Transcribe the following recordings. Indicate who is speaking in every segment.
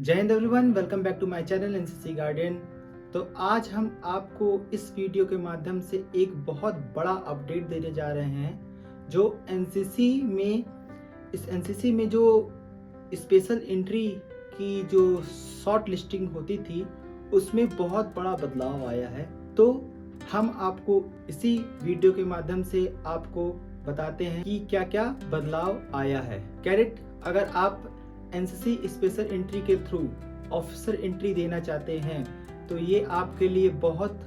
Speaker 1: जय हिंद everyone, welcome back to my channel NCC guardian. तो आज हम आपको इस वीडियो के माध्यम से एक बहुत बड़ा अपडेट देने जा रहे हैं जो एनसीसी में जो स्पेशल एंट्री की जो शॉर्ट लिस्टिंग होती थी उसमें बहुत बड़ा बदलाव आया है। तो हम आपको इसी वीडियो के माध्यम से आपको बताते हैं कि क्या क्या बदलाव आया है। कैडेट, अगर आप एनसीसी स्पेशल एंट्री के थ्रू ऑफिसर एंट्री देना चाहते हैं तो ये आपके लिए बहुत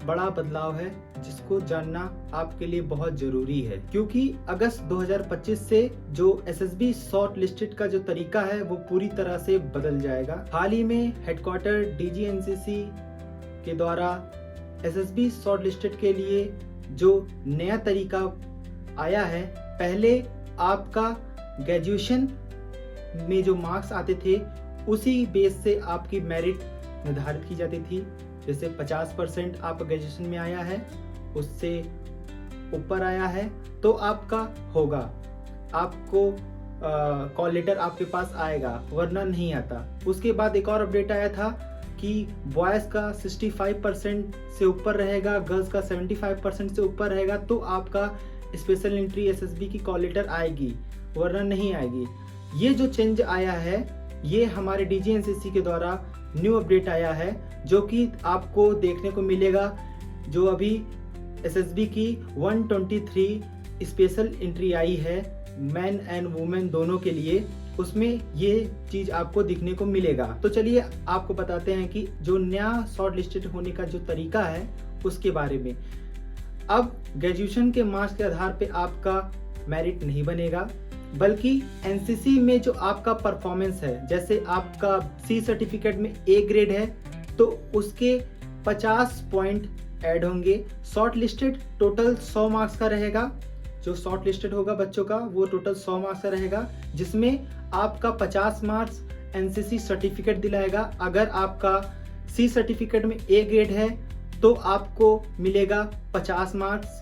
Speaker 1: बड़ा बदलाव है जिसको जानना आपके लिए बहुत जरूरी है, क्योंकि अगस्त 2025 से जो एसएसबी शॉर्ट लिस्टेड का जो तरीका है वो पूरी तरह से बदल जाएगा। हाल ही में हेडक्वार्टर डीजी एनसीसी के द्वारा एसएसबी शॉर्ट लिस्टेड के लिए जो नया तरीका आया है, पहले आपका ग्रेजुएशन में जो मार्क्स आते थे उसी बेस से आपकी मेरिट निर्धारित की जाती थी। जैसे 50% आपका ग्रेजुएशन में आया है, उससे ऊपर आया है तो आपका होगा, आपको कॉल लेटर आपके पास आएगा, वरना नहीं आता। उसके बाद एक और अपडेट आया था कि बॉयज़ का 65% से ऊपर रहेगा, गर्ल्स का 75% से ऊपर रहेगा तो आपका स्पेशल एंट्री एसएसबी की कॉल लेटर आएगी, वरना नहीं आएगी। ये जो चेंज आया है ये हमारे डीजी एनसीसी के द्वारा न्यू अपडेट आया है, जो कि आपको देखने को मिलेगा। जो अभी एसएसबी की 123 स्पेशल एंट्री आई है मैन एंड वुमेन दोनों के लिए, उसमें ये चीज आपको दिखने को मिलेगा। तो चलिए आपको बताते हैं कि जो नया शॉर्ट लिस्टेड होने का जो तरीका है उसके बारे में। अब ग्रेजुएशन के मार्क्स के आधार पे आपका मेरिट नहीं बनेगा, बल्कि एनसीसी में जो आपका परफॉर्मेंस है, जैसे आपका सी सर्टिफिकेट में ए ग्रेड है तो उसके 50 पॉइंट ऐड होंगे। शॉर्ट लिस्टेड टोटल 100 मार्क्स का रहेगा। जो शॉर्ट लिस्टेड होगा बच्चों का वो टोटल 100 मार्क्स का रहेगा, जिसमें आपका 50 मार्क्स एनसीसी सर्टिफिकेट दिलाएगा। अगर आपका सी सर्टिफिकेट में ए ग्रेड है तो आपको मिलेगा 50 मार्क्स,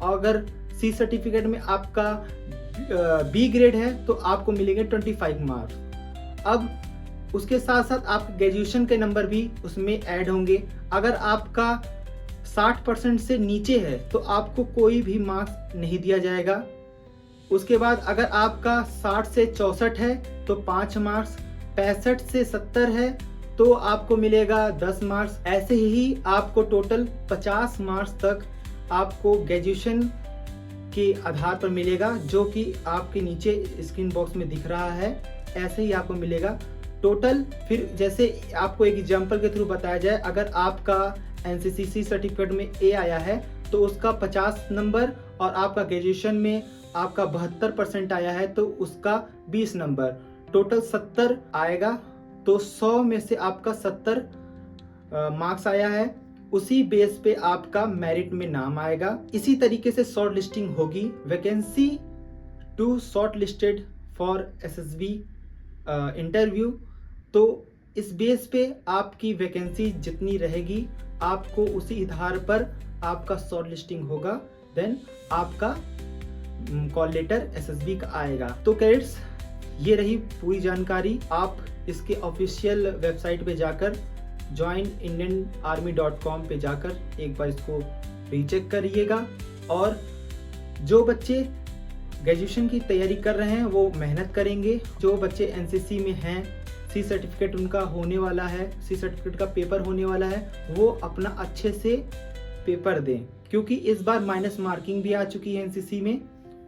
Speaker 1: और अगर सी सर्टिफिकेट में आपका बी ग्रेड है तो आपको मिलेंगे 25 मार्क्स। अब उसके साथ साथ आपके ग्रेजुएशन के नंबर भी उसमें ऐड होंगे। अगर आपका 60% से नीचे है तो आपको कोई भी मार्क्स नहीं दिया जाएगा। उसके बाद अगर आपका 60 से 64 है तो 5 मार्क्स, 65 से 70 है तो आपको मिलेगा 10 मार्क्स। ऐसे ही आपको टोटल 50 मार्क्स तक आपको ग्रेजुएशन के आधार पर मिलेगा, जो कि आपके नीचे स्क्रीन बॉक्स में दिख रहा है। ऐसे ही आपको मिलेगा टोटल। फिर जैसे आपको एक एग्जांपल के थ्रू बताया जाए, अगर आपका एनसीसी सर्टिफिकेट में ए आया है तो उसका 50 नंबर, और आपका ग्रेजुएशन में आपका 72% आया है तो उसका 20 नंबर, टोटल 70 आएगा। तो 100 में से आपका 70 मार्क्स आया है, उसी बेस पे आपका मेरिट में नाम आएगा। इसी तरीके से शॉर्ट लिस्टिंग होगी। Vacancy to short listed for SSB interview, तो इस बेस पे आपकी वैकेंसी जितनी रहेगी आपको उसी आधार पर आपका शॉर्ट लिस्टिंग होगा, देन आपका कॉल लेटर एसएसबी का आएगा। तो कैडेट्स, ये रही पूरी जानकारी। आप इसके ऑफिशियल वेबसाइट पे जाकर joinindianarmy.com पे जाकर एक बार इसको रीचेक करिएगा। और जो बच्चे ग्रेजुएशन की तैयारी कर रहे हैं वो मेहनत करेंगे। जो बच्चे एनसीसी में हैं, सी सर्टिफिकेट उनका होने वाला है, सी सर्टिफिकेट का पेपर होने वाला है, वो अपना अच्छे से पेपर दें, क्योंकि इस बार माइनस मार्किंग भी आ चुकी है एनसीसी में।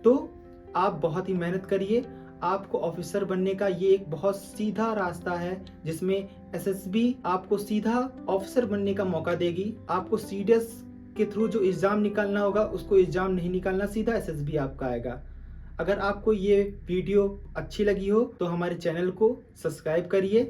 Speaker 1: तो आप बहुत ही मेहनत करिए। आपको ऑफिसर बनने का ये एक बहुत सीधा रास्ता है, जिसमें एसएसबी आपको सीधा ऑफिसर बनने का मौका देगी। आपको सीडीएस के थ्रू जो एग्जाम निकालना होगा उसको एग्जाम नहीं निकालना, सीधा एसएसबी आपका आएगा। अगर आपको ये वीडियो अच्छी लगी हो तो हमारे चैनल को सब्सक्राइब करिए।